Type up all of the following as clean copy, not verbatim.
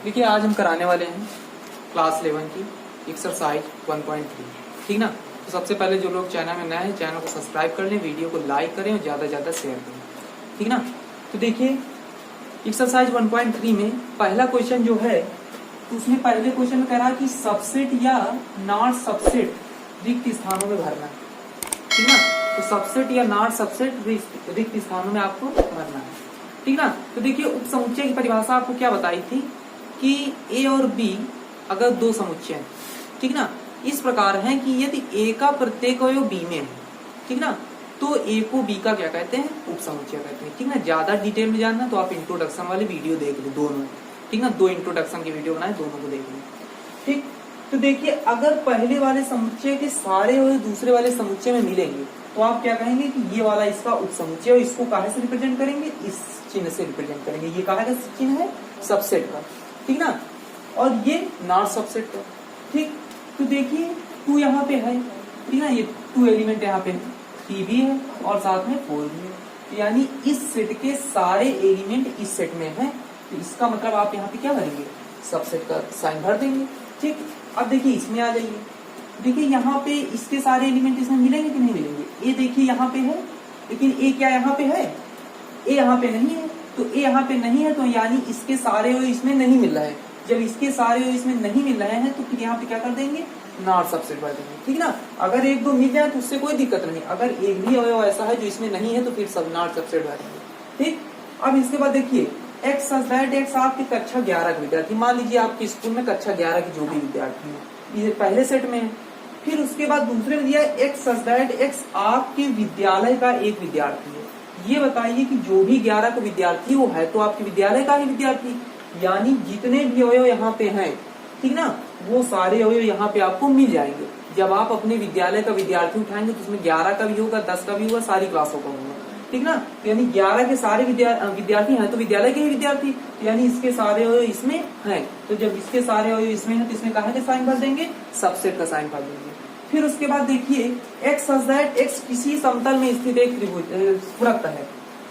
देखिए आज हम कराने वाले हैं क्लास 11 की एक्सरसाइज 1.3, ठीक ना। तो सबसे पहले जो लोग चैनल में नए हैं चैनल को सब्सक्राइब कर लें, वीडियो को लाइक करें और ज़्यादा से ज़्यादा शेयर करें, ठीक ना। तो देखिए एक्सरसाइज 1.3 में पहला क्वेश्चन जो है तो उसमें पहले क्वेश्चन में कह रहा है कि सबसेट या नॉट सबसेट रिक्त स्थानों में भरना है, ठीक ना। तो सबसेट या नॉट सबसेट रिक्त स्थानों में आपको भरना है, ठीक ना। तो देखिए उप समुच्चय की परिभाषा आपको क्या बताई थी कि ए और बी अगर दो समुच्चय हैं, ठीक ना, इस प्रकार हैं कि यदि ए का प्रत्येक अवयव बी में है, ठीक ना, तो ए को बी का क्या कहते हैं, उप समुच्चय कहते हैं, ठीक ना। ज्यादा डिटेल में जानना तो आप इंट्रोडक्शन वाली वीडियो देख लो दोनों, ठीक ना, 2 इंट्रोडक्शन की वीडियो बनाए, दोनों को देख लो, ठीक। तो देखिए अगर पहले वाले समुच्चय के सारे अवयव दूसरे वाले समुच्चय में मिलेंगे तो आप क्या कहेंगे कि ये वाला इसका उप समुच्चय और इसको काहे से रिप्रेजेंट करेंगे, इस चिन्ह से रिप्रेजेंट करेंगे। ये काहे का चिन्ह है, सबसेट का, ठीक ना, और ये नॉट सबसेट का, ठीक। तो देखिए 2 यहाँ पे है, ठीक ना, ये 2 एलिमेंट यहाँ पे 3 भी है और साथ में 4 भी है, यानी इस सेट के सारे एलिमेंट इस सेट में है। तो इसका मतलब आप यहाँ पे क्या भरेंगे, सबसेट का साइन भर देंगे, ठीक। अब देखिए इसमें आ जाइए, देखिए यहाँ पे इसके सारे एलिमेंट इसमें मिलेंगे कि नहीं मिलेंगे। ए देखिए यहाँ पे है, लेकिन ए क्या यहाँ पे है, ए यहाँ पे नहीं है। तो ए यहाँ पे नहीं है तो यानी इसके सारे इसमें नहीं मिल रहा है। जब इसके सारे इसमें नहीं मिल रहे हैं तो फिर यहाँ पे क्या कर देंगे, नॉट सबसेट भर देंगे, ठीक ना। अगर 1-2 मिल जाए तो उससे कोई दिक्कत नहीं, अगर एक भी अवयव ऐसा है जो इसमें नहीं है तो फिर सब नॉट सबसेट भर देंगे, ठीक। अब इसके बाद देखिए एक्स सच दैट एक्स आपकी कक्षा 11 के विद्यार्थी, मान लीजिए आपके स्कूल में कक्षा 11 के जो भी विद्यार्थी है, ये पहले सेट में है। फिर उसके बाद दूसरे में दिया एक्स सच दैट एक्स आपके विद्यालय का एक विद्यार्थी है। ये बताइए कि जो भी 11 का विद्यार्थी वो है तो आपके विद्यालय का ही विद्यार्थी, यानी जितने भी अवयव यहाँ पे हैं, ठीक ना, वो सारे अवयव यहाँ पे आपको मिल जाएंगे। जब आप अपने विद्यालय का विद्यार्थी उठाएंगे तो उसमें 11 का भी होगा, 10 का भी होगा, सारी क्लासों का होगा, ठीक ना। यानी 11 के सारे विद्यार्थी हैं तो विद्यालय के ही विद्यार्थी, यानी इसके सारे अवयव इसमें हैं। तो जब इसके सारे अवयव इसमें हैं तो इसमें कहाँ का साइन भर देंगे, सबसेट का साइन भर देंगे। फिर उसके बाद देखिए एक्स सच दैट एक्स किसी समतल में स्थित एक त्रिभुज पूरक है,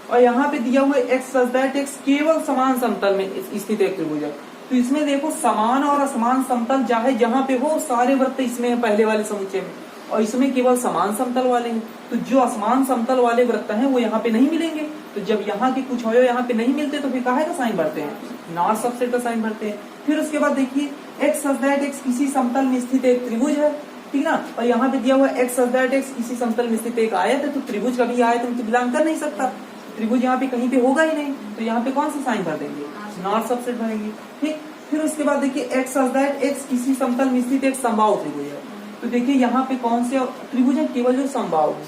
और यहाँ पे दिया हुआ एक्स सच दैट एक्स केवल समान समतल में स्थित एक त्रिभुज है। तो इसमें देखो समान और असमान समतल चाहे जहाँ पे हो सारे वृत्त इसमें है पहले वाले समुच्चय में, और इसमें केवल समान समतल वाले हैं। तो जो असमान समतल वाले वृत्त हैं वो यहाँ पे नहीं मिलेंगे। तो जब यहाँ के कुछ अवयव यहाँ पे नहीं मिलते तो फिर काहे का साइन भरते हैं, नॉट सबसेट का साइन भरते हैं। फिर उसके बाद देखिए एक्स सच दैट एक्स किसी समतल में स्थित एक त्रिभुज है, ठीक ना, और यहाँ पे दिया हुआ एक्स सच दैट एक्स किसी समतल में स्थित एक आयत है। तो त्रिभुज कभी आयत में तो बिलोंग कर नहीं सकता, त्रिभुज यहाँ पे कहीं पे होगा ही नहीं, तो यहाँ पे कौन सा साइन भर देंगे, नॉट सबसेट भरेंगे, ठीक। फिर उसके बाद देखिए एक्स सच दैट एक्स किसी समतल में स्थित एक समबाहु त्रिभुज है। तो देखिए यहाँ पे कौन से त्रिभुज है, केवल जो समबाहु है।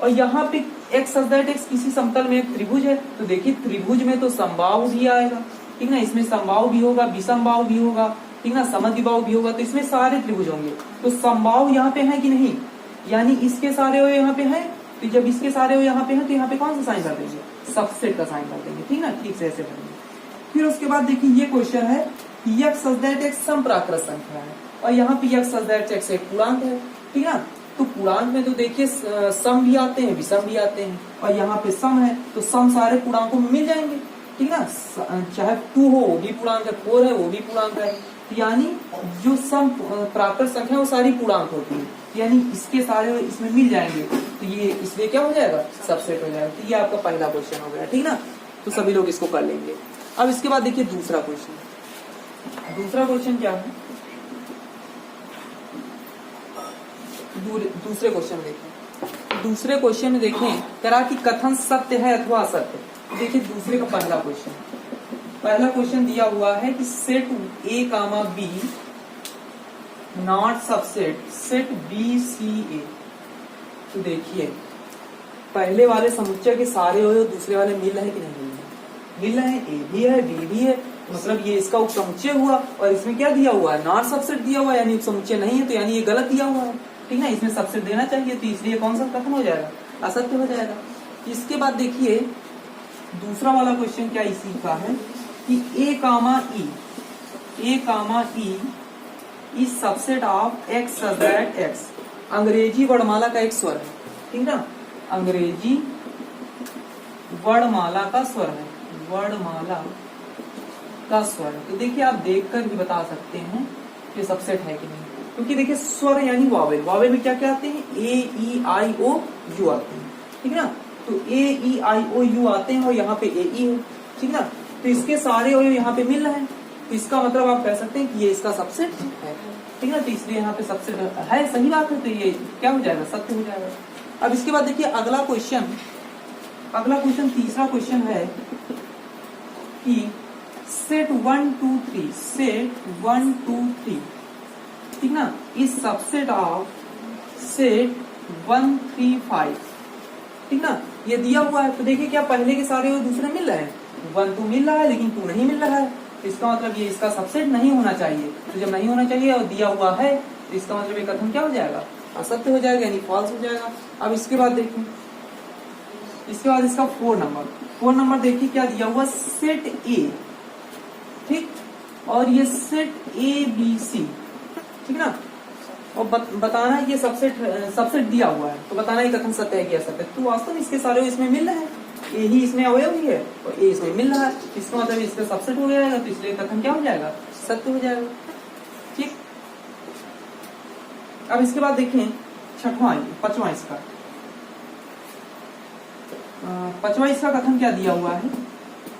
और यहाँ पे एक्स सच दैट एक्स किसी समतल में एक त्रिभुज है। तो देखिए त्रिभुज में तो समबाहु भी आएगा, ठीक ना, इसमें समबाहु भी होगा, विषमबाहु भी होगा, ठीक ना, समद्विबाहु भी होगा। तो इसमें सारे त्रिभुज होंगे। तो समबाहु यहाँ पे है कि नहीं, यानी इसके सारे अवयव यहाँ पे हैं। तो जब इसके सारे अवयव यहाँ पे हैं तो यहाँ पे कौन सा साइन कर देंगे, सबसेट का साइन कर देंगे, ठीक ना, ठीक से ऐसे करेंगे। फिर उसके बाद देखिए ये क्वेश्चन है एक्स सच दैट एक्स समप्राकृत संख्या है, और यहाँ पे एक्स सच दैट एक्स एक पूर्णांक है, ठीक है। तो पूर्णांक में तो देखिए सम भी आते हैं, विषम भी आते हैं, और यहाँ पे सम है तो सम सारे पूर्णांकों में मिल जाएंगे, ठीक ना। चाहे 2 हो वो भी पूर्णांक है, 4 है वो भी पूर्णांक है, यानी जो सम प्राकृत संख्या वो सारी पूर्णांक होती है, यानी इसके सारे इसमें मिल जाएंगे। तो ये इसलिए क्या हो जाएगा, सबसेट हो जाएगा। तो ये आपका पहला क्वेश्चन हो गया, ठीक ना। तो सभी लोग इसको कर लेंगे। अब इसके बाद देखिए दूसरा क्वेश्चन, दूसरा क्वेश्चन क्या है, दूसरे क्वेश्चन देखें। दूसरे क्वेश्चन में देखें करा कि कथन सत्य है अथवा असत्य। देखिए दूसरे का पहला क्वेश्चन, पहला क्वेश्चन दिया हुआ है कि set A comma B not subset set B C A. तो देखिए पहले वाले समुच्चय के सारे अवयव दूसरे वाले मिल रहे हैं कि नहीं मिल रहे हैं, ए भी है बी भी है, मतलब ये इसका उपसमुच्चय हुआ। और इसमें क्या दिया हुआ है, नॉट सबसेट दिया हुआ है, यानी उपसमुच्चय नहीं है, तो यानी ये गलत दिया हुआ है, ठीक है। इसमें सबसेट देना चाहिए, तो इसलिए कौन सा कथन हो जाएगा, असत्य हो जाएगा। इसके बाद देखिए दूसरा वाला क्वेश्चन क्या इसी का है कि A comma E is subset of X such that X. अंग्रेजी वर्णमाला का एक स्वर है, ठीक ना, अंग्रेजी वर्णमाला का स्वर है, वर्णमाला का स्वर। तो देखिए आप देखकर भी बता सकते हैं कि सबसेट है कि नहीं, क्योंकि देखिए स्वर यानी वावेल, वावेल में क्या क्या आते हैं, ए ई आई ओ यू आते हैं, ठीक है ना। तो ए ई आई ओ यू आते हैं और यहाँ पे ए ई है, ठीक है ना। तो इसके सारे अवयव यहाँ पे मिल रहे हैं, तो इसका मतलब आप कह सकते हैं कि ये इसका सबसेट है, ठीक है ना। तो इसलिए यहाँ पे सबसेट है, सही बात है, तो ये क्या हो जाएगा, सत्य हो जाएगा। अब इसके बाद देखिए अगला क्वेश्चन तीसरा क्वेश्चन है कि सेट 1 2 3, सेट 1 2 3, ठीक ना, इस सबसेट ऑफ सेट 1 3 5, ठीक ना, ये दिया हुआ है। तो देखिए क्या पहले के सारे दूसरे मिल रहे हैं, 1 2 मिल रहा है लेकिन 2 नहीं मिल रहा है, तो इसका मतलब ये इसका सबसेट नहीं होना चाहिए। तो जब नहीं होना चाहिए और दिया हुआ है तो इसका मतलब ये कथन क्या हो जाएगा, असत्य हो जाएगा, यानी फॉल्स हो जाएगा। अब इसके बाद देखिए, इसके बाद इसका 4 नंबर देखिए क्या दिया हुआ, सेट ए, ठीक, और ये सेट ए बी सी, ठीक ना, और बताना ये सबसेट दिया हुआ है, तो बताना ये कथन सत्य है कि असत्य है। तो वास्तव में इसके सारे इसमें मिल रहे हैं, ए ही इसमें अवयव ही है और ए इसमें मिल रहा है, इसका मतलब इसका सबसेट हो जाएगा, तो इसलिए कथन क्या हो जाएगा, सत्य हो जाएगा, ठीक। अब इसके बाद देखें पांचवा इसका कथन क्या दिया हुआ है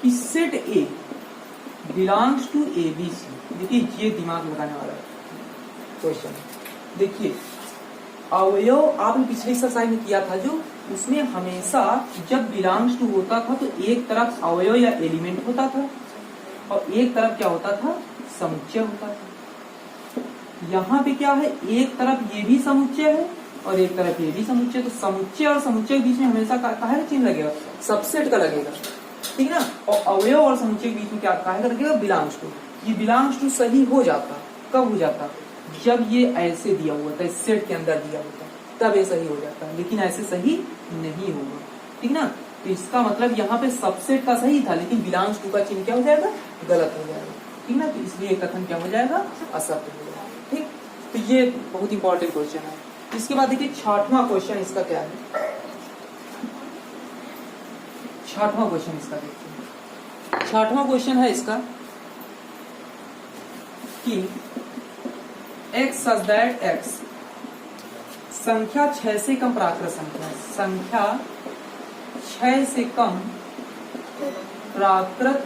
कि set A belongs to A B C. देखिए ये दिमाग लगाने वाला क्वेश्चन। देखिए अवयव आपने पिछले एक्सरसाइज में किया था, जो उसमें हमेशा जब बिलोंग्स टू होता था तो एक तरफ अवयव या एलिमेंट होता था और एक तरफ क्या होता था, समुच्चय होता था। यहाँ पे क्या है, एक तरफ ये भी समुच्चय है और एक तरफ ये भी समुच्चय, तो समुच्चय और समुच्चय के बीच में हमेशा काहे का चिन्ह लगेगा, सबसेट का लगेगा, ठीक है ना। और अवयव और समुच्चय के बीच में क्या काहे का लगेगा, बिलोंग्स टू। ये बिलोंग्स टू सही हो जाता, कब हो जाता, जब ये ऐसे दिया हुआ था, इस सेट के अंदर दिया होता, तब ये सही हो जाता है, लेकिन ऐसे सही नहीं होगा, ठीक ना। तो इसका मतलब यहाँ पे सबसेट का सही था, लेकिन बिलोंग्स टू का चिन्ह क्या हो जाएगा, गलत हो जाएगा, ठीक ना। तो इसलिए कथन क्या हो जाएगा, असत्य हो जाएगा, ठीक। तो ये बहुत इंपॉर्टेंट क्वेश्चन है। इसके बाद देखिए छठवां क्वेश्चन इसका क्या है, छठवां क्वेश्चन इसका देखिए, छठवां क्वेश्चन है इसका कि x such that x संख्या 6 से कम प्राकृत संख्या 6 से कम प्राकृत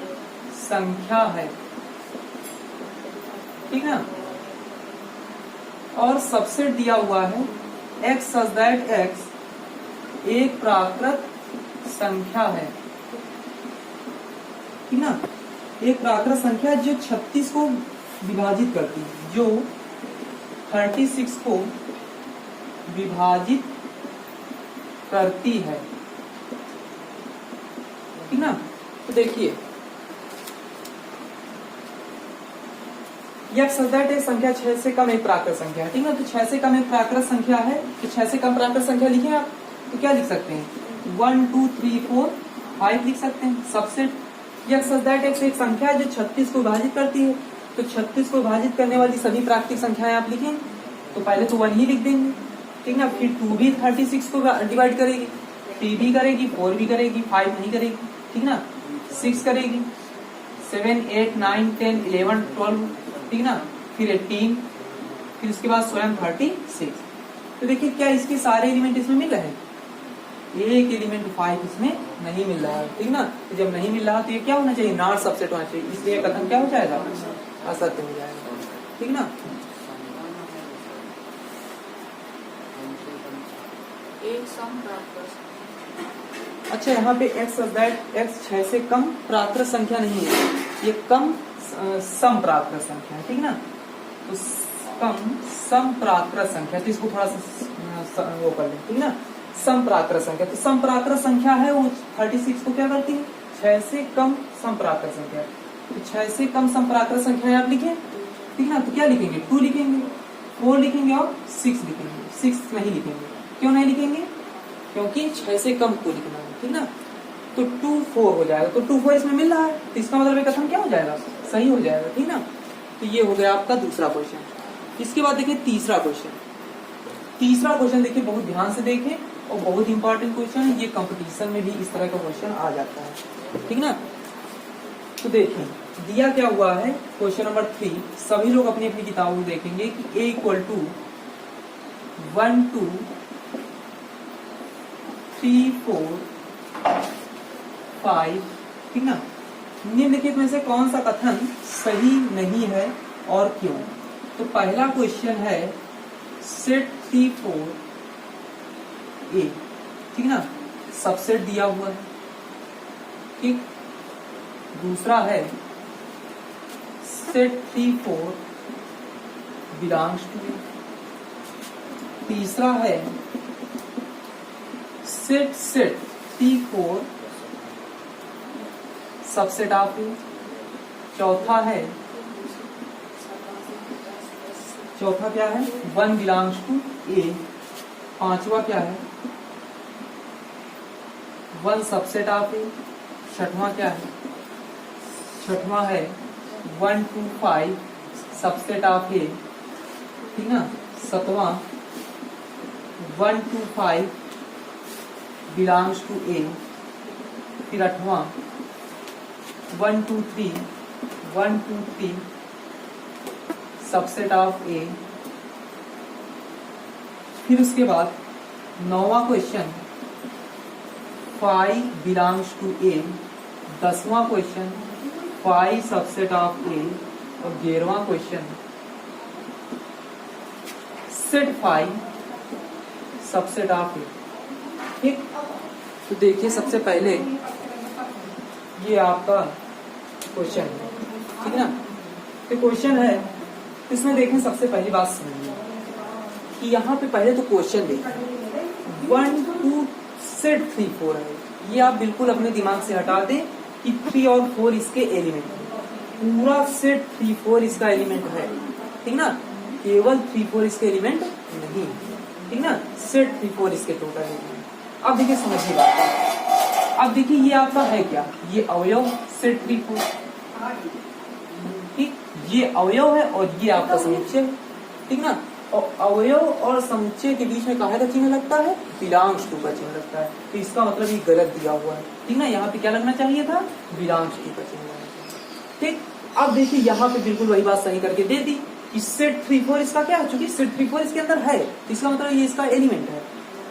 संख्या है, ठीक ना, और सबसेट दिया हुआ है x such that x एक प्राकृत संख्या है, ठीक ना, एक प्राकृत संख्या जो 36 को विभाजित करती है, जो 36 को विभाजित करती है, ठीक ना। तो देखिए यह सदैट एक संख्या 6 से कम एक प्राकृत संख्या है, ठीक है। तो 6 से कम एक प्राकृत संख्या है, तो 6 से कम प्राकृत संख्या लिखें आप, तो क्या लिख सकते हैं, 1 2 3 4 5 लिख सकते हैं। सबसेट यह सदैट एक संख्या है जो 36 को विभाजित करती है, तो 36 को विभाजित करने वाली सभी प्राकृतिक संख्याएं आप लिखें, तो पहले तो 1 ही लिख देंगे, ठीक ना, फिर 2 भी 36 को डिवाइड करेगी, 3 भी करेगी, 4 भी करेगी, 5 नहीं करेगी, ठीक ना, 6 करेगी, 7 8 9 10 11 12, ठीक ना, फिर 18, फिर उसके बाद स्वयं 36। तो देखिए क्या इसके सारे एलिमेंट इसमें मिल रहे हैं, एक एलिमेंट 5 इसमें नहीं मिल रहा है, ठीक ना। तो जब नहीं मिल रहा तो ये क्या होना चाहिए, नॉट सबसेट होना चाहिए, इसलिए कथन क्या हो जाएगा, असत्य हो जाएगा, ठीक ना। एक सम प्राकृत, अच्छा यहाँ पे x 6 से कम प्राकृत संख्या नहीं है, ये कम सम प्राकृत संख्या है, ठीक ना। तो कम सम प्राकृत संख्या, तो इसको थोड़ा सा वो कर लें, ठीक ना, सम प्राकृत संख्या। तो सम प्राकृत संख्या है वो 36 को क्या करती है, 6 से कम सम प्राकृत संख्या, तो 6 से कम सम प्राकृत संख्या आप लिखें, ठीक ना। तो क्या लिखेंगे, 2 लिखेंगे, 4 लिखेंगे और 6 लिखेंगे। 6 नहीं लिखेंगे, क्यों नहीं लिखेंगे, क्योंकि 6 से कम को लिखना है, ठीक ना। तो 2 4 हो जाएगा, तो 2 4 इसमें मिल रहा है, तो इसका मतलब कथन क्या हो जाएगा, सही हो जाएगा, ठीक ना। तो ये हो गया आपका दूसरा क्वेश्चन। इसके बाद देखिए तीसरा क्वेश्चन देखिए बहुत ध्यान से देखें और बहुत इंपॉर्टेंट क्वेश्चन है, ये कंपटीशन में भी इस तरह का क्वेश्चन आ जाता है, ठीक ना। तो देखिए दिया क्या हुआ है क्वेश्चन नंबर 3, सभी लोग अपनी अपनी किताबों में देखेंगे कि a इक्वल टू 1 2 3 4 5, ठीक ना। निम्नलिखित में से कौन सा कथन सही नहीं है और क्यों? तो पहला क्वेश्चन है सेट 3 4 a, ठीक ना, सबसेट दिया हुआ है, ठीक। दूसरा है सेट 3 4 बिलोंग्स टू ए। तीसरा है सेट 3 4 सबसेट ऑफ ए। चौथा क्या है 1 बिलोंग्स टू ए। पांचवा क्या है 1 सबसेट ऑफ ए। छठवां क्या है, छठवां है 1 2 5 सबसेट ऑफ ए, ठीक ना। सातवां 1 2 5 बिलोंग्स टू ए। फिर आठवां 1 2 3 सबसेट ऑफ ए। फिर उसके बाद 9वां क्वेश्चन 5 बिलोंग्स टू ए। 10वां क्वेश्चन 5 सबसेट ऑफ ए। और 11वां question set 5 subset of A, ठीक। तो देखिए सबसे पहले ये आपका क्वेश्चन है, ठीक है ना। तो क्वेश्चन है, इसमें देखें सबसे पहली बात समझिए कि यहाँ पे पहले तो क्वेश्चन देखें 1 2 सेट 3 4 है। ये आप बिल्कुल अपने दिमाग से हटा दें कि 3 और 4 इसके एलिमेंट है। पूरा सेट 3 4 इसका एलिमेंट है, ठीक ना। केवल 3 4 इसके एलिमेंट नहीं, ठीक ना। सेट 3 4 इसके टोटल एलिमेंट। अब देखिए समझिए बात। अब देखिए ये आपका है क्या, ये अवयव सेट 3 4, ठीक। ये अवयव है और ये आपका समुच्चय, ठीक ना। और अवयव और समुच्चय के बीच में काहे का चिन्ह लगता है, बिलोंग्स टू का चिन्ह लगता है। तो इसका मतलब ये गलत दिया हुआ है, ठीक ना। यहाँ पे क्या लगना चाहिए था, बिलोंग्स टू का चिन्ह लगना चाहिए, ठीक। अब देखिए यहाँ पे बिल्कुल वही बात सही करके दे दी कि सेट 3 4 इसका क्या है, चूंकि सेट 3 4 इसके अंदर है, इसका मतलब ये इसका एलिमेंट है।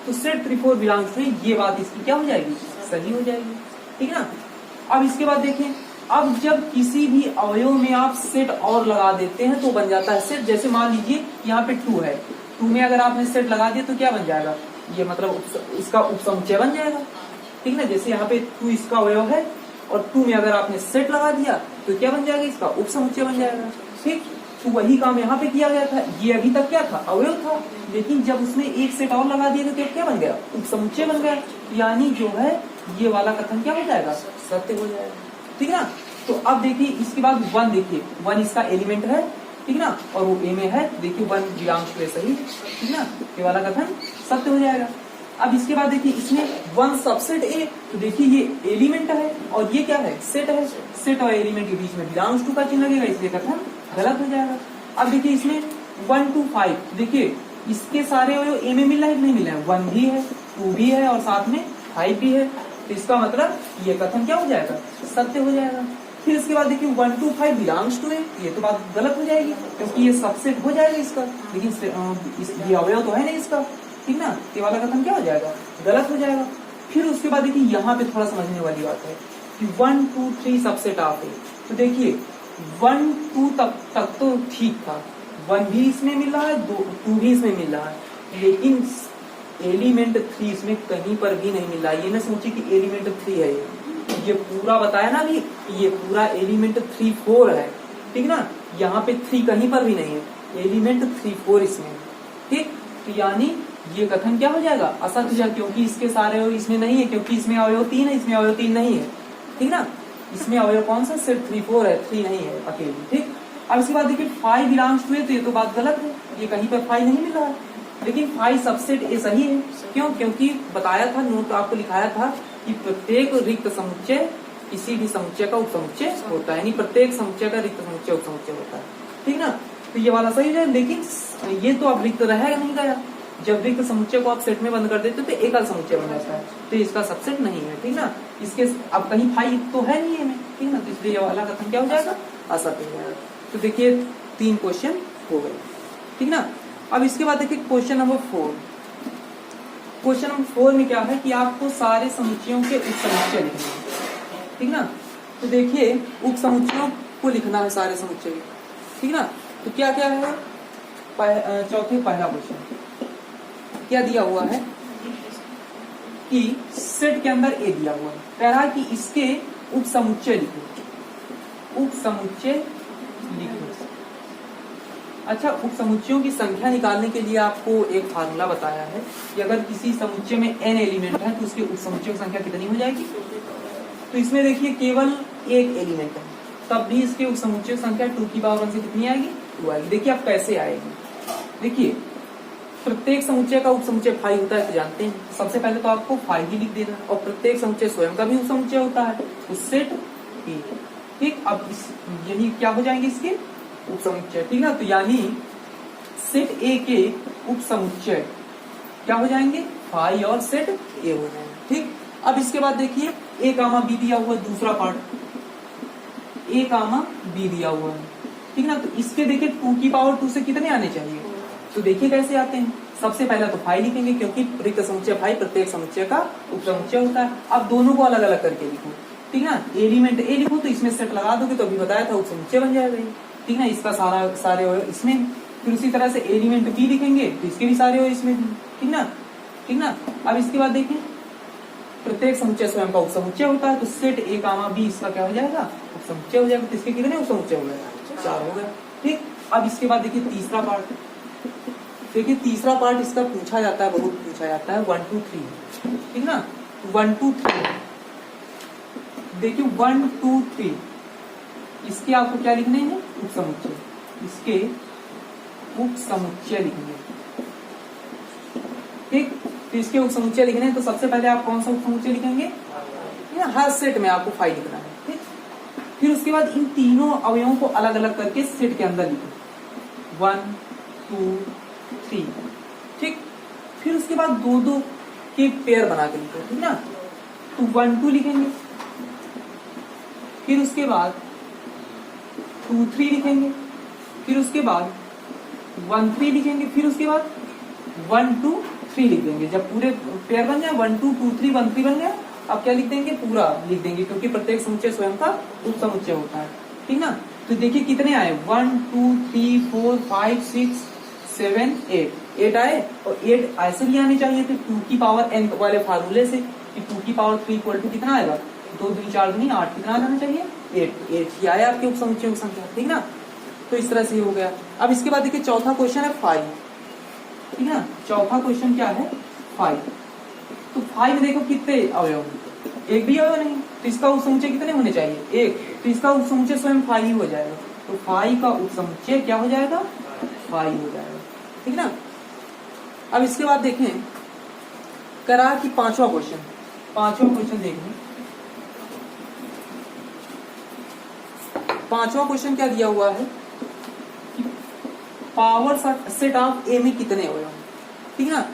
तो सेट 3 4 बिलोंग्स टू, ये बात इसकी क्या हो जाएगी, सही हो जाएगी, ठीक ना। अब इसके बाद देखें, अब जब किसी भी अवयव में आप सेट और लगा देते हैं तो बन जाता है सेट। जैसे मान लीजिए यहाँ पे 2 है, 2 में अगर आपने सेट लगा दिया तो क्या बन जाएगा, ये मतलब इसका उपसमुच्चय बन जाएगा, ठीक ना। जैसे यहाँ पे 2 इसका अवयव है और 2 में अगर आपने सेट लगा दिया तो क्या बन जाएगा, इसका उपसमुच्चय बन जाएगा, ठीक। तो वही काम यहाँ पे किया गया था। ये अभी तक क्या था, अवयव था, लेकिन जब उसमें एक सेट और लगा दिया तो क्या बन गया, उपसमुच्चय बन गया। यानी जो है ये वाला कथन क्या हो जाएगा, सत्य हो जाएगा, ठीक ना। तो अब देखिए इसके बाद 1, देखिए 1 इसका एलिमेंट है, ठीक ना, और वो ए में है। देखिए 1 बिलोंग्स टू ए, सही, ठीक ना। ये वाला कथन सत्य हो जाएगा। अब इसके बाद देखिए इसमें 1 सबसेट ए, तो देखिए ये एलिमेंट है और ये क्या है, सेट है। सेट और एलिमेंट के बीच में बिलोंग्स टू का चिन्ह लगेगा, इसलिए कथन गलत हो जाएगा। अब देखिए इसमें 1 2 5, देखिए इसके सारे अवयव ए में मिल रहा है, नहीं मिल रहा है। 1 भी है, 2 भी है और साथ में 5 भी है। तो इसका मतलब ये कथन क्या हो जाएगा, सत्य हो जाएगा। फिर इसके बाद देखिए 1 2 5 बिलोंग्स टू ए, ये तो बात गलत हो जाएगी क्योंकि ये सबसेट हो जाएगा इसका, लेकिन ये अवयव तो है नहीं इसका, ठीक ना। ये वाला कथन क्या हो जाएगा, गलत हो जाएगा। फिर उसके बाद देखिए यहाँ पे थोड़ा समझने वाली बात है कि 1 2 3 सबसेट ऑफ ए। तो देखिए 1 2 तक तो ठीक था, 1 भी इसमें मिल रहा है, 2 भी इसमें मिल रहा है, लेकिन एलिमेंट 3 इसमें कहीं पर भी नहीं मिल रहा है। ये ना सोचिए कि एलिमेंट 3 है, ये पूरा बताया ना अभी, ये पूरा एलिमेंट 3 4 है, ठीक ना। यहाँ पे 3 कहीं पर भी नहीं है, एलिमेंट 3 4 इसमें, ठीक। तो यानी ये कथन क्या हो जाएगा, असत्य हो जाएगा, क्योंकि इसके सारे अवयव इसमें नहीं है, क्योंकि इसमें अवयव 3 है, इसमें अवयव 3 नहीं है, ठीक ना। इसमें अवयव कौन सा, सिर्फ 3 4 है, 3 नहीं है अकेली, ठीक। अब इसके बाद देखिए 5 बिलोंग्स टू ए, तो ये तो बात गलत है, ये कहीं पर 5 नहीं मिल रहा है, लेकिन 5 सबसेट ए सही है। क्यों, क्योंकि बताया था, नोट आपको लिखाया था कि प्रत्येक रिक्त समुच्चय किसी भी समुच्चय का उपसमुच्चय होता है, यानी प्रत्येक समुच्चय का रिक्त समुच्चय उपसमुच्चय होता है, ठीक ना। तो ये वाला सही है, लेकिन ये तो अब रिक्त रहेगा नहीं गया, जब रिक्त समुच्चय को आप सेट में बंद कर देते हो तो एकल समुच्चय बन जाता है, तो इसका सबसेट नहीं है, ठीक ना। इसके अब कहीं फाई तो है नहीं है में, ठीक ना, तो इसलिए ये वाला कथन क्या हो जाएगा, असत्य हो जाएगा। तो देखिए 3 क्वेश्चन हो गए, ठीक ना। अब इसके बाद देखिए क्वेश्चन नंबर 4। क्वेश्चन नंबर 4 में क्या है कि आपको सारे समुच्चयों के उप समुच्चय लिखने हैं, ठीक ना। तो देखिए उप समुच्चयों को लिखना है सारे समुच्चय, ठीक ना। तो क्या क्या है, चौथे पहला क्वेश्चन क्या दिया हुआ है कि सेट के अंदर ए दिया हुआ है, कह रहा है कि इसके उप समुच्चय लिखो, उप समुच्चय लिखो। अच्छा, उप समुच्चयों की संख्या निकालने के लिए आपको एक फार्मूला बताया है कि अगर किसी समुच्चय में n एलिमेंट है तो उसके उप समुच्चय की संख्या कितनी हो जाएगी। तो इसमें देखिए केवल एक एलिमेंट है, तब भी इसके उप समुच्चय की संख्या 2 की पावर 1 से कितनी आएगी, 2 आएगी। देखिए आप कैसे आएगी, देखिए प्रत्येक समुच्चय का उप समुच्चय फाई होता है तो जानते हैं, सबसे पहले तो आपको फाई ही लिख देना, और प्रत्येक समुच्चय स्वयं का भी उप समुच्चय होता है, तो सेट ए, ठीक। अब यही क्या हो जाएंगे इसके उप समुच्चय, ठीक ना। तो यानी सेट ए के उप समुच्चय क्या हो जाएंगे, फाई और सेट ए हो जाएंगे, ठीक। अब इसके बाद देखिए ए कामा बी दिया हुआ है, दूसरा पार्ट ए कामा बी दिया हुआ है, ठीक ना। तो इसके देखिए 2 की पावर 2 से कितने आने चाहिए, तो देखिए कैसे आते हैं। सबसे पहले तो फाई लिखेंगे क्योंकि रिक्त समुच्चय फाई प्रत्येक समुच्चय का उप समुच्चय होता है। अब दोनों को अलग अलग करके लिखो, ठीक ना। एलिमेंट ए लिखो तो इसमें सेट लगा दोगे तो अभी बताया था उप समुच्चय बन जाएगा, ठीक ना। इसका सारे हो इसमें, फिर उसी तरह से एलिमेंट बी लिखेंगे तो इसके भी सारे हो इसमें, ठीक ना, ठीक ना। अब इसके बाद देखिए प्रत्येक समुच्चय स्वयं का उप समुच्चय होता है, तो सेट ए कामा बी इसका क्या हो जाएगा, उप समुच्चय हो जाएगा। तो इसके कितने उप समुच्चय हो गए, 4 हो गए, ठीक। अब इसके बाद देखिए तीसरा पार्ट, देखिए तीसरा पार्ट इसका पूछा जाता है, बहुत पूछा जाता है, 1 2 3, ठीक ना। 1 2 3 देखिए 1 2 3 इसके आपको क्या लिखने हैं, उप समुच्चय, इसके उप समुच्चय लिखने, ठीक। तो इसके उप समुच्चय लिखने हैं तो सबसे पहले आप कौन सा उप समुच्चय लिखेंगे, हर सेट में आपको फाई लिखना है, ठीक। फिर उसके बाद इन तीनों अवयवों को अलग अलग करके सेट के अंदर लिखो, 1 2 3, ठीक। फिर उसके बाद 2-2 के पेयर बना के लिखो, ठीक ना। तो 1 2 लिखेंगे, फिर उसके बाद 2 3 लिखेंगे, फिर उसके बाद 1 3 लिखेंगे, फिर उसके बाद 1 2 3 लिख देंगे। जब पूरे पेयर बन जाए 1 2 2 3 1 3 बन गया, अब क्या लिख देंगे, पूरा लिख देंगे क्योंकि प्रत्येक समुच्चय स्वयं का उप समुच्चय होता है, ठीक ना। तो देखिए कितने आए, 1 2 3 4 5 6 7 8 आए, और 8 ऐसे भी आने चाहिए थे 2 की पावर n वाले फार्मूले से कि 2 की पावर 3 इक्वल टू कितना आएगा, 2 2 4 2 8, कितना आना चाहिए 8 ही आया आपके उप समुच्चयों की संख्या, ठीक ना। तो इस तरह से हो गया। अब इसके बाद देखिए चौथा क्वेश्चन है 5, ठीक है। चौथा क्वेश्चन क्या है, 5। तो 5 में देखो कितने अवयव, एक भी अवयव नहीं, तो इसका उप समुच्चय कितने होने चाहिए, 1। तो इसका उप समुच्चय स्वयं 5 ही हो जाएगा, तो 5 का उप समुच्चय क्या हो जाएगा, 5 हो जाएगा, ठीक ना। अब इसके बाद देखें करा कि पांचवा क्वेश्चन देखें। पांचवा क्वेश्चन क्या दिया हुआ है कि पावर सेट ऑफ ए में कितने अवयव, ठीक ना।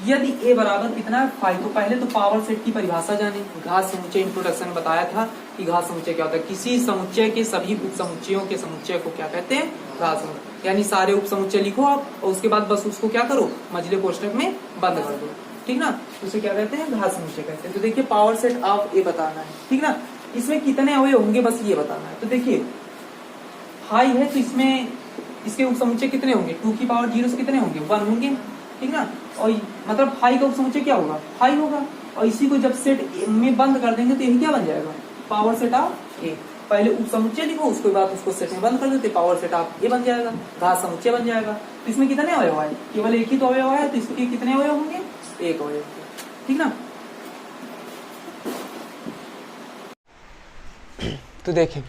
यदि ए बराबर कितना है 5, तो पहले तो पावर सेट की परिभाषा जाने। घात समुच्चय इंट्रोडक्शन में बताया था कि घात समुच्चय क्या होता है, किसी समुच्चय के सभी उप समुच्चयों के समुच्चय को क्या कहते हैं, घात समुच्चय। यानी सारे उप समुच्चय लिखो आप और उसके बाद बस उसको क्या करो, मझले कोष्ठक में बंद कर दो, ठीक ना। उसे क्या कहते हैं, घात समुच्चय कहते हैं। तो देखिए पावर सेट ऑफ ए बताना है, ठीक ना। इसमें कितने अवयव होंगे बस ये बताना है। तो देखिए 5 है तो इसमें इसके उप समुच्चय कितने होंगे, 2 की पावर 0 से कितने होंगे, 1 होंगे, ठीक ना। और मतलब 5 का उप समुच्चय क्या होगा, 5 होगा। और इसी को जब सेट में बंद कर देंगे तो यही क्या बन जाएगा, पावर सेट ऑफ ए। पहले उप समुच्चय लिखो, उसके बाद उसको सेट में बंद कर देते, पावर सेट ऑफ ए बन जाएगा, घात समुच्चय बन जाएगा। तो इसमें कितने अवयव आए, केवल एक ही तो अवयव आया, तो इसके कितने अवयव होंगे, 1 अवयव, ठीक ना। तो देखिए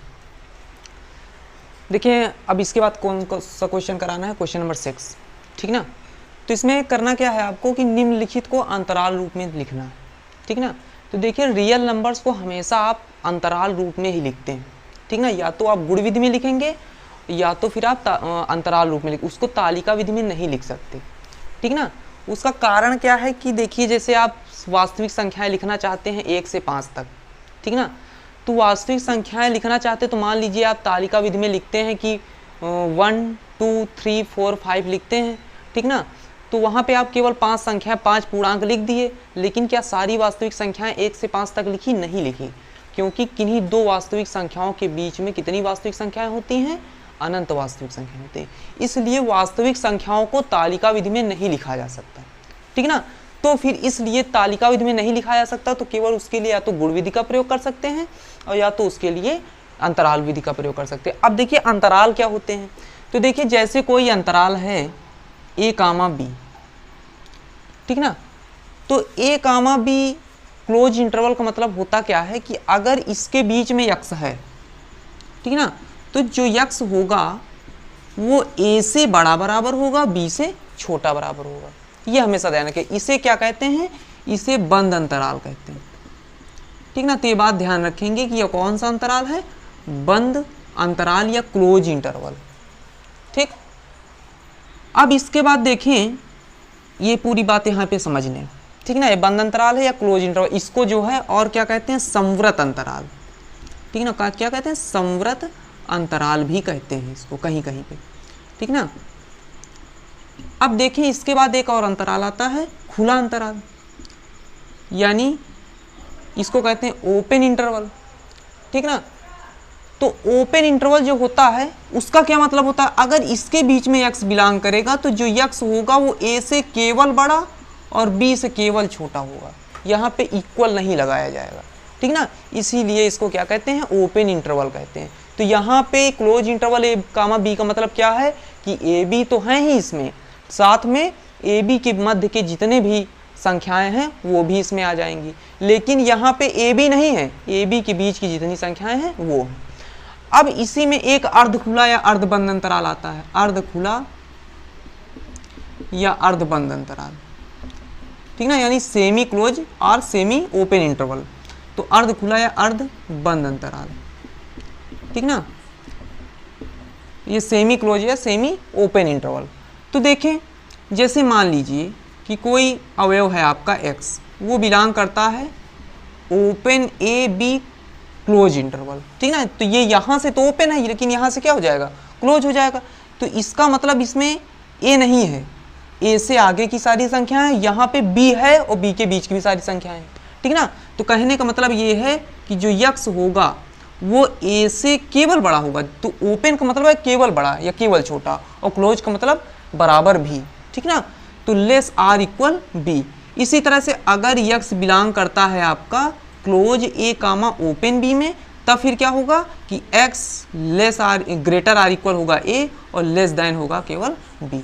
अब इसके बाद कौन सा क्वेश्चन कराना है, क्वेश्चन नंबर 6, ठीक ना। तो इसमें करना क्या है आपको कि निम्नलिखित को अंतराल रूप में लिखना है, ठीक ना। तो देखिए रियल नंबर्स को हमेशा आप अंतराल रूप में ही लिखते हैं, ठीक ना। या तो आप गुण विधि में लिखेंगे या तो फिर आप अंतराल रूप में उसको तालिका विधि में नहीं लिख सकते, ठीक ना। उसका कारण क्या है कि देखिए जैसे आप वास्तविक संख्याएं लिखना चाहते हैं 1 से 5 तक, ठीक ना, तो वास्तविक संख्याएं लिखना चाहते तो मान लीजिए आप तालिका विधि में लिखते हैं कि 1 2 3 4 5 लिखते हैं, ठीक ना, तो वहाँ पे आप केवल 5 संख्या 5 पूर्णांक लिख दिए, लेकिन क्या सारी वास्तविक संख्याएं 1 से 5 तक लिखी? नहीं लिखी, क्योंकि किन्हीं दो वास्तविक संख्याओं के बीच में कितनी वास्तविक संख्याएं होती हैं? अनंत वास्तविक संख्या होती है। इसलिए वास्तविक संख्याओं को तालिका विधि में नहीं लिखा जा सकता, ठीक ना। तो फिर इसलिए तालिका विधि में नहीं लिखा जा सकता, तो केवल उसके लिए या तो गुण विधि का प्रयोग कर सकते हैं और या तो उसके लिए अंतराल विधि का प्रयोग कर सकते हैं। अब देखिए अंतराल क्या होते हैं, तो देखिए जैसे कोई अंतराल है a, b, ठीक ना, तो a, b क्लोज इंटरवल का मतलब होता क्या है कि अगर इसके बीच में यक्स है, ठीक ना, तो जो यक्स होगा वो a से बड़ा बराबर होगा, b से छोटा बराबर होगा। ये हमेशा ध्यान रखें। इसे क्या कहते हैं? इसे बंद अंतराल कहते हैं, ठीक ना। तो ये बात ध्यान रखेंगे कि यह कौन सा अंतराल है? बंद अंतराल या क्लोज इंटरवल, ठीक। अब इसके बाद देखें, ये पूरी बात यहाँ पे समझ लें, ठीक ना। ये बंद अंतराल है या क्लोज इंटरवल, इसको जो है और क्या कहते हैं? संवृत अंतराल, ठीक ना। क्या कहते हैं? संवृत अंतराल भी कहते हैं इसको कहीं कहीं पे, ठीक ना। अब देखें इसके बाद एक और अंतराल आता है खुला अंतराल, यानी इसको कहते हैं ओपन इंटरवल, ठीक ना। तो ओपन इंटरवल जो होता है उसका क्या मतलब होता है? अगर इसके बीच में x बिलोंग करेगा तो जो x होगा वो a से केवल बड़ा और b से केवल छोटा होगा, यहाँ पे इक्वल नहीं लगाया जाएगा, ठीक ना। इसीलिए इसको क्या कहते हैं? ओपन इंटरवल कहते हैं। तो यहाँ पे क्लोज इंटरवल a, b का मतलब क्या है कि a b तो है ही इसमें, साथ में a b के मध्य के जितने भी संख्याएं हैं वो भी इसमें आ जाएंगी, लेकिन यहाँ पे a b नहीं है, a b के बीच की जितनी संख्याएं हैं वो हैं। अब इसी में एक अर्ध खुला या अर्ध बंद अंतराल आता है, अर्ध खुला या अर्ध बंद अंतराल, ठीक ना, यानी सेमी क्लोज और सेमी ओपन इंटरवल। तो अर्ध खुला या अर्ध बंद अंतराल, ठीक ना, ये सेमी क्लोज या सेमी ओपन इंटरवल। तो देखें जैसे मान लीजिए कि कोई अवयव है आपका x, वो बिलोंग करता है open A be close interval, ठीक ना। तो ये यहाँ से तो ओपन है लेकिन यहाँ से क्या हो जाएगा? क्लोज हो जाएगा। तो इसका मतलब इसमें a नहीं है, a से आगे की सारी संख्याएं, यहाँ पे b है और b के बीच की भी सारी संख्याएं हैं, ठीक ना। तो कहने का मतलब ये है कि जो x होगा वो a से केवल बड़ा होगा। तो ओपन का मतलब है केवल बड़ा या केवल छोटा, और क्लोज का मतलब बराबर भी, ठीक ना। तो लेस आर इक्वल b। इसी तरह से अगर x बिलोंग करता है आपका close a comma open b में, तब फिर क्या होगा कि x less or greater or equal होगा a और लेस देन होगा केवल b।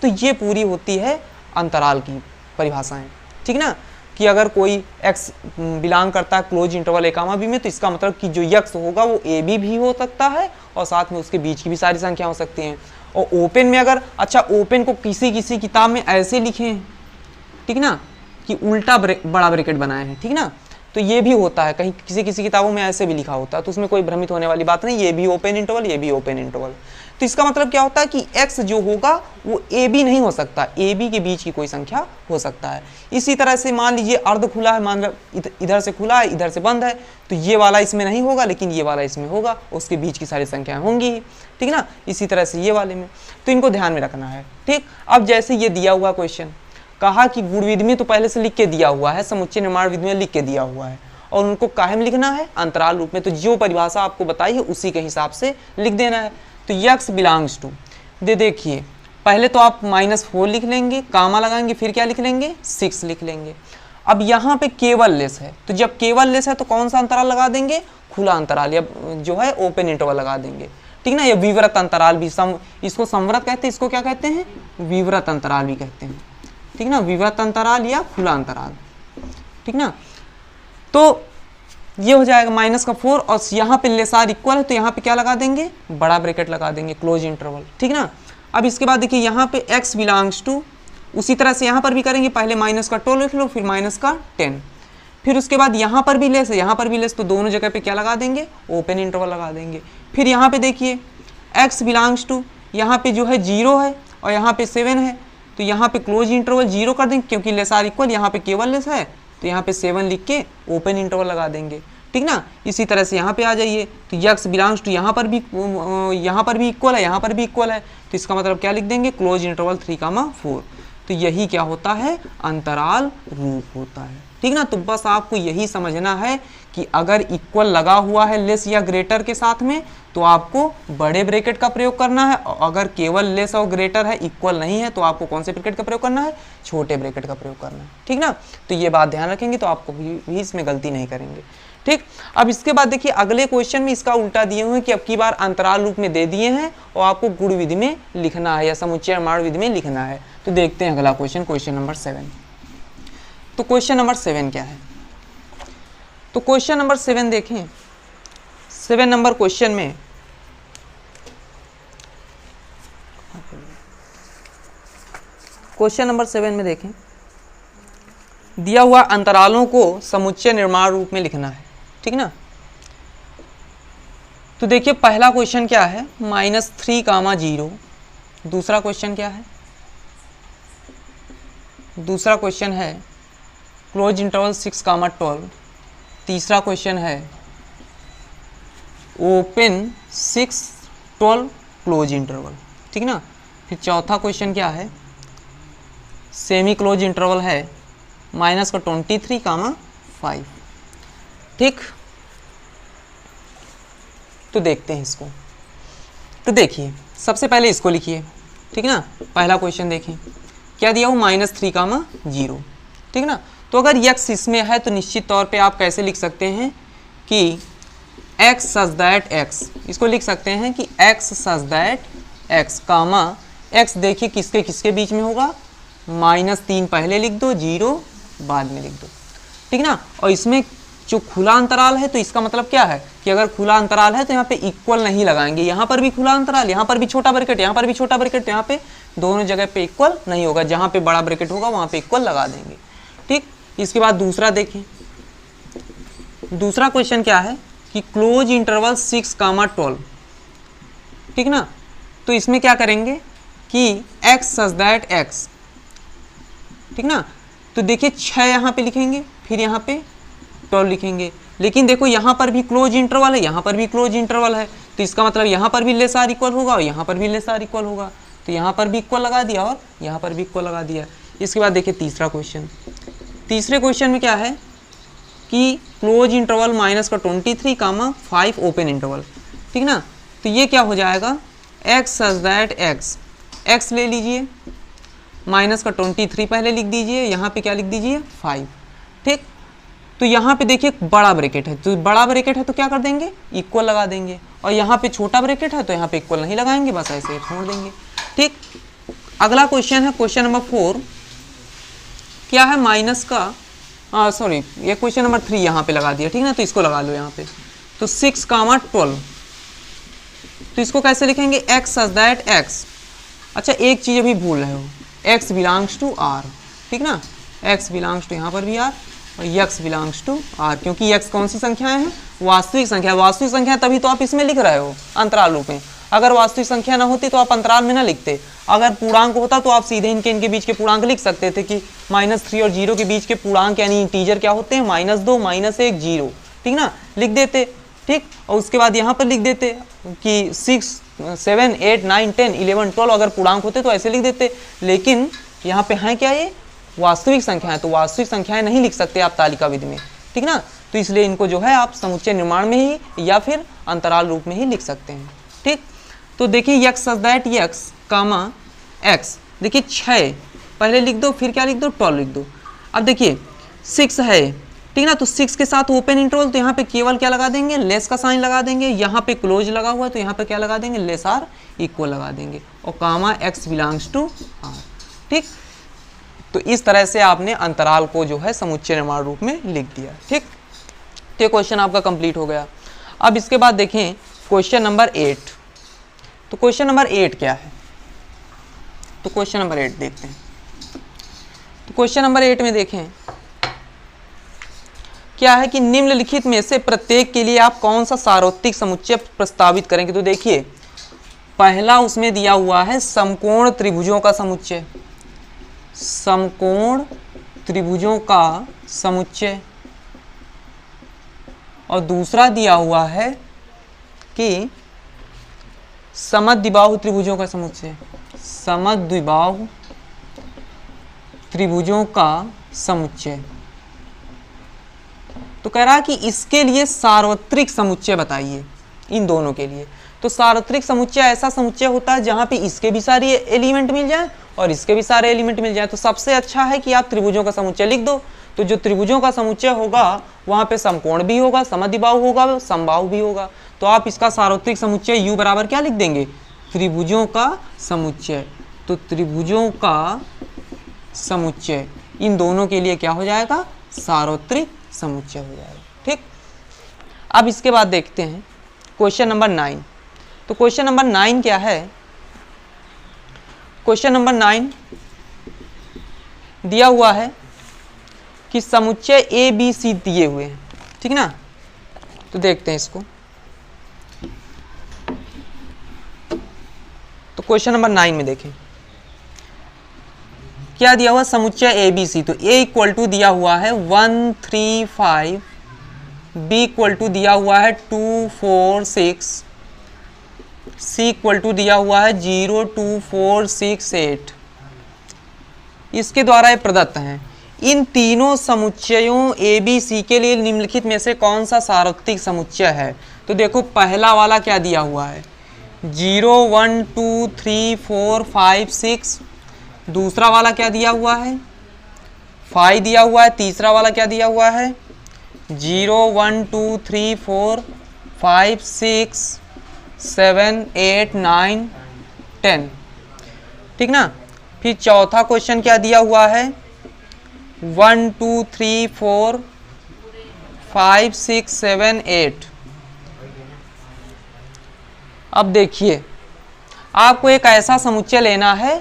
तो ये पूरी होती है अंतराल की परिभाषाएं, ठीक ना, कि अगर कोई x बिलोंग करता है close interval a comma b में, तो इसका मतलब कि जो x होगा वो a b भी हो सकता है और साथ में उसके बीच की भी सारी संख्या हो सकती हैं। और ओपन में अगर, अच्छा ओपन को किसी किताब में ऐसे लिखे हैं, ठीक ना, कि उल्टा बड़ा ब्रैकेट बनाए हैं, ठीक ना। तो ये भी होता है, कहीं किसी किताबों में ऐसे भी लिखा होता है, तो उसमें कोई भ्रमित होने वाली बात नहीं, ये भी ओपन इंटरवल, ये भी ओपन इंटरवल। तो इसका मतलब क्या होता है कि x जो होगा वो a b नहीं हो सकता, a b के बीच की कोई संख्या हो सकता है। इसी तरह से मान लीजिए अर्ध खुला है, मान लो इधर से खुला है इधर से बंद है, तो ये वाला इसमें नहीं होगा लेकिन ये वाला इसमें होगा, उसके बीच की सारी संख्याएं होंगी ही, ठीक ना। इसी तरह से ये वाले में, तो इनको ध्यान में रखना है, ठीक। अब जैसे ये दिया हुआ क्वेश्चन, कहा कि गुण विधि में तो पहले से लिख के दिया हुआ है, समुच्चय निर्माण विधि में लिख के दिया हुआ है, और उनको काहे में लिखना है? अंतराल रूप में। तो जो परिभाषा आपको बताई है उसी के हिसाब से लिख देना है। तो x बिलोंग्स टू, देखिए पहले तो आप -4 लिख लेंगे, कामा लगाएंगे, फिर क्या लिख लेंगे? 6 लिख लेंगे। अब यहाँ पे केवल लेस है, तो जब केवल लेस है तो कौन सा अंतराल लगा देंगे? खुला अंतराल या जो है ओपन इंटरवल लगा देंगे, ठीक ना। ये विवृत अंतराल भी, इसको संवृत कहते हैं, इसको क्या कहते हैं? विवृत अंतराल भी कहते हैं, ठीक ना, विवृत अंतराल या खुला अंतराल, ठीक ना। तो ये हो जाएगा -4 और यहाँ पे लेस आर इक्वल है, तो यहाँ पे क्या लगा देंगे? बड़ा ब्रैकेट लगा देंगे, क्लोज इंटरवल, ठीक ना। अब इसके बाद देखिए यहाँ पे x बिलोंग्स टू, उसी तरह से यहाँ पर भी करेंगे, पहले -12 लिख लो, फिर -10, फिर उसके बाद यहाँ पर भी लेस है, यहाँ पर भी लेस, तो दोनों जगह पे क्या लगा देंगे? ओपन इंटरवल लगा देंगे। फिर यहाँ पे देखिए x बिलोंग्स टू, यहाँ पे जो है 0 है और यहाँ पे 7 है, तो तो यहाँ पे क्लोज इंटरवल 0 कर देंगे क्योंकि लेस आर इक्वल यहाँ पे केवल लेस है, तो यहाँ पे 7 लिख के ओपन इंटरवल लगा देंगे, ठीक ना। इसी तरह से यहाँ पे आ जाइए, तो यक्स बिलोंग्स टू यहाँ पर भी इक्वल है, यहाँ पर भी इक्वल है, तो इसका मतलब क्या लिख देंगे, क्लोज इंटरवल 3,4। तो यही क्या होता है, अंतराल रूप होता है, ठीक ना। तो बस आपको यही समझना है कि अगर इक्वल लगा हुआ है लेस या ग्रेटर के साथ में तो आपको बड़े ब्रैकेट का प्रयोग करना है, और अगर केवल लेस और ग्रेटर है, इक्वल नहीं है, तो आपको कौन से ब्रैकेट का प्रयोग करना है, छोटे ब्रैकेट का प्रयोग करना है, ठीक ना। तो ये बात ध्यान रखेंगे तो आपको भी इसमें गलती नहीं करेंगे, ठीक। अब इसके बाद देखिए अगले क्वेश्चन में इसका उल्टा दिए हुए हैं कि अब की बार अंतराल रूप में दे दिए हैं और आपको गुण विधि में लिखना है या समुच्चय निर्माण विधि में लिखना है। तो देखते हैं अगला क्वेश्चन, क्वेश्चन नंबर 7। तो क्वेश्चन नंबर 7 क्या है, तो क्वेश्चन नंबर 7 देखें। 7 नंबर क्वेश्चन में देखें, दिया हुआ अंतरालों को समुच्चय निर्माण रूप में लिखना है, ठीक ना। तो देखिए पहला क्वेश्चन क्या है, -3, 0। दूसरा क्वेश्चन क्या है, दूसरा क्वेश्चन है क्लोज इंटरवल 6, 12। तीसरा क्वेश्चन है ओपन 6, 12 क्लोज इंटरवल, ठीक ना। फिर चौथा क्वेश्चन क्या है, सेमी क्लोज इंटरवल है -23, 5, ठीक। तो देखते हैं इसको। तो देखिए सबसे पहले इसको लिखिए, ठीक ना। पहला क्वेश्चन देखिए क्या दिया हो, -3, 0, ठीक ना। तो अगर x इसमें है तो निश्चित तौर पे आप कैसे लिख सकते हैं कि x सच दैट x, इसको लिख सकते हैं कि x such that x, x देखिए किसके किसके बीच में होगा, -3 पहले लिख दो, 0 बाद में लिख दो, ठीक ना। और इसमें जो खुला अंतराल है तो इसका मतलब क्या है कि अगर खुला अंतराल है तो यहाँ पे इक्वल नहीं लगाएंगे, यहाँ पर भी खुला अंतराल, यहाँ पर भी छोटा ब्रैकेट, यहाँ पर भी छोटा ब्रैकेट, यहाँ पे दोनों जगह पे इक्वल नहीं होगा, जहाँ पे बड़ा ब्रैकेट होगा वहाँ पे इक्वल लगा देंगे, ठीक। इसके बाद दूसरा देखिए, दूसरा क्वेश्चन क्या है कि क्लोज इंटरवल 6, 12, ठीक ना। तो इसमें क्या करेंगे कि x सच दैट x, ठीक ना। तो देखिए 6 यहाँ पे लिखेंगे, फिर यहाँ पे 12 लिखेंगे, लेकिन देखो यहाँ पर भी क्लोज इंटरवल है, यहाँ पर भी क्लोज इंटरवल है, तो इसका मतलब यहाँ पर भी लेस आर इक्वल होगा और यहाँ पर भी लेस आर इक्वल होगा, तो यहाँ पर भी इक्वल लगा दिया और यहाँ पर भी इक्वल लगा दिया। इसके बाद देखिए तीसरा क्वेश्चन, तीसरे क्वेश्चन में क्या है कि क्लोज इंटरवल -23, 5 ओपन इंटरवल, ठीक ना। तो ये क्या हो जाएगा, x सच दैट x ले लीजिए, -23 पहले लिख दीजिए, यहाँ पे क्या लिख दीजिए, 5, ठीक। तो यहाँ पे देखिए बड़ा ब्रैकेट है, तो बड़ा ब्रैकेट है तो क्या कर देंगे, इक्वल लगा देंगे, और यहाँ पे छोटा ब्रैकेट है तो यहाँ पे इक्वल नहीं लगाएंगे, बस ऐसे छोड़ देंगे, ठीक। अगला क्वेश्चन है क्वेश्चन नंबर 4, क्या है माइनस का, सॉरी ये क्वेश्चन नंबर 3 यहाँ पे लगा दिया, ठीक ना। तो इसको लगा लो यहाँ पे, तो 6, 12, तो इसको कैसे लिखेंगे, x सच दैट x। अच्छा एक चीज़ अभी भूल रहे हो, x बिलोंग्स टू r, ठीक ना, x बिलोंग्स टू यहाँ पर भी r और x बिलोंग्स टू r, क्योंकि x कौन सी संख्याएं हैं, वास्तविक संख्या, वास्तविक संख्या तभी तो आप इसमें लिख रहे हो अंतराल रूप में। अगर वास्तविक संख्या ना होती तो आप अंतराल में ना लिखते, अगर पूर्णांक होता तो आप सीधे इनके बीच के पूर्णांक लिख सकते थे कि -3 और 0 के बीच के पूर्णांक यानी इंटीजर क्या होते हैं, -2, -1, 0, ठीक ना, लिख देते, ठीक। और उसके बाद यहाँ पर लिख देते कि 6, 7, 8, 9, 10, 11, 12 अगर पूर्णांक होते तो ऐसे लिख देते, लेकिन यहाँ पे हैं क्या, ये वास्तविक संख्याएं, तो वास्तविक संख्याएं नहीं लिख सकते आप तालिका विधि में, ठीक ना। तो इसलिए इनको जो है आप समुच्चय निर्माण में ही या फिर अंतराल रूप में ही लिख सकते हैं, ठीक। तो देखिए x such that x, x, देखिए 6 पहले लिख दो, फिर क्या लिख दो, 12 लिख दो। अब देखिए 6 है, ठीक ना, तो 6 के साथ ओपन इंटरवल, तो यहाँ पे केवल क्या लगा देंगे, लेस का साइन लगा देंगे, यहाँ पे क्लोज लगा हुआ है तो यहाँ पे क्या लगा देंगे, लेस आर इक्वल लगा देंगे, और x बिलोंग्स टू r, ठीक। तो इस तरह से आपने अंतराल को जो है समुच्चय निर्माण रूप में लिख दिया, ठीक। तो क्वेश्चन आपका कंप्लीट हो गया। अब इसके बाद देखें क्वेश्चन नंबर 8। तो क्वेश्चन नंबर 8 क्या है, तो क्वेश्चन नंबर 8 देखते हैं। तो क्वेश्चन नंबर 8 में देखें क्या है कि निम्नलिखित में से प्रत्येक के लिए आप कौन सा सार्वत्रिक समुच्चय प्रस्तावित करेंगे। तो देखिए पहला उसमें दिया हुआ है समकोण त्रिभुजों का समुच्चय, समकोण त्रिभुजों का समुच्चय, और दूसरा दिया हुआ है कि समद्विबाहु त्रिभुजों का समुच्चय, समद्विबाहु त्रिभुजों का समुच्चय। तो कह रहा है कि इसके लिए सार्वत्रिक समुच्चय बताइए, इन दोनों के लिए। तो सार्वत्रिक समुच्चय ऐसा समुच्चय होता है जहां पे इसके भी सारे एलिमेंट मिल जाए और इसके भी सारे एलिमेंट मिल जाए। तो सबसे अच्छा है कि आप त्रिभुजों का समुच्चय लिख दो। तो जो त्रिभुजों का समुच्चय होगा वहां पे समकोण भी होगा, समद्विबाहु होगा, समबाहु भी होगा। तो आप इसका सार्वत्रिक समुच्चय U बराबर क्या लिख देंगे, त्रिभुजों का समुच्चय। तो त्रिभुजों का समुच्चय इन दोनों के लिए क्या हो जाएगा, सार्वत्रिक समुच्चय हो जाएगा। ठीक, अब इसके बाद देखते हैं क्वेश्चन नंबर 9। तो क्वेश्चन नंबर 9 क्या है, क्वेश्चन नंबर 9 दिया हुआ है कि समुच्चय ए बी सी दिए हुए हैं, ठीक ना। तो देखते हैं इसको। तो क्वेश्चन नंबर 9 में देखें क्या दिया हुआ, समुच्चय ए बी सी। तो ए इक्वल टू दिया हुआ है 1 3 5, बी इक्वल टू दिया हुआ है 2 4 6, सी इक्वल टू दिया हुआ है 0 2 4 6 8। इसके द्वारा ये प्रदत्त हैं। इन तीनों समुच्चयों ए बी सी के लिए निम्नलिखित में से कौन सा सार्वत्रिक समुच्चय है। तो देखो पहला वाला क्या दिया हुआ है, 0 1 2 3 4 5 6। दूसरा वाला क्या दिया हुआ है, 5 दिया हुआ है। तीसरा वाला क्या दिया हुआ है, 0 1 2 3 4 5 6 7 8 9 10, ठीक ना। फिर चौथा क्वेश्चन क्या दिया हुआ है, 1 2 3 4 5 6 7 8। अब देखिए आपको एक ऐसा समुच्चय लेना है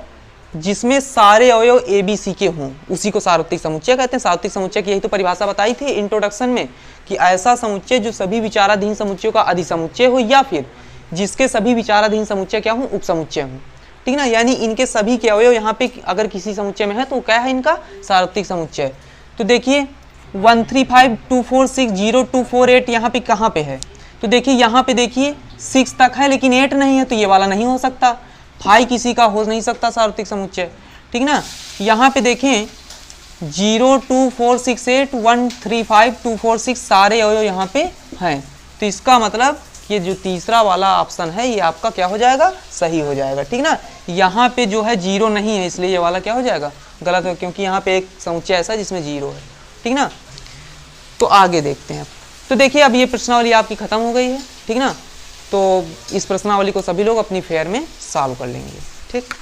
जिसमें सारे अवयव ए बी सी के हों, उसी को सार्वत्रिक समुच्चय कहते हैं। सार्वत्रिक समुच्चय की यही तो परिभाषा बताई थी इंट्रोडक्शन में कि ऐसा समुच्चय जो सभी विचाराधीन समुच्चयों का अधिसमुच्चय हो या फिर जिसके सभी विचाराधीन समुच्चय क्या हो, उपसमुच्चय हो, ठीक ना। यानी इनके सभी के अवयव यहाँ पे अगर किसी समुच्चय में है तो क्या है, इनका सार्वत्रिक समुच्चय। तो देखिए 1 3 5 2 4 6 0 2 4 8 यहाँ पे कहाँ पे है। तो देखिए यहाँ पे देखिए 6 तक है लेकिन 8 नहीं है, तो ये वाला नहीं हो सकता। 5 किसी का हो नहीं सकता सार्वत्रिक समुच्चय, ठीक ना। यहाँ पे देखें 0 2 4 6 8 1 3 5 2 4 6 सारे अवयव यहाँ पे हैं। तो इसका मतलब ये जो तीसरा वाला ऑप्शन है ये आपका क्या हो जाएगा, सही हो जाएगा, ठीक ना। यहाँ पे जो है 0 नहीं है इसलिए ये वाला क्या हो जाएगा, गलत हो, क्योंकि यहाँ पे एक समुच्चय ऐसा है जिसमें 0 है, ठीक ना। तो आगे देखते हैं। तो देखिए अब ये प्रश्नावली आपकी खत्म हो गई है, ठीक ना। तो इस प्रश्नावली को सभी लोग अपनी फेयर में सॉल्व कर लेंगे, ठीक।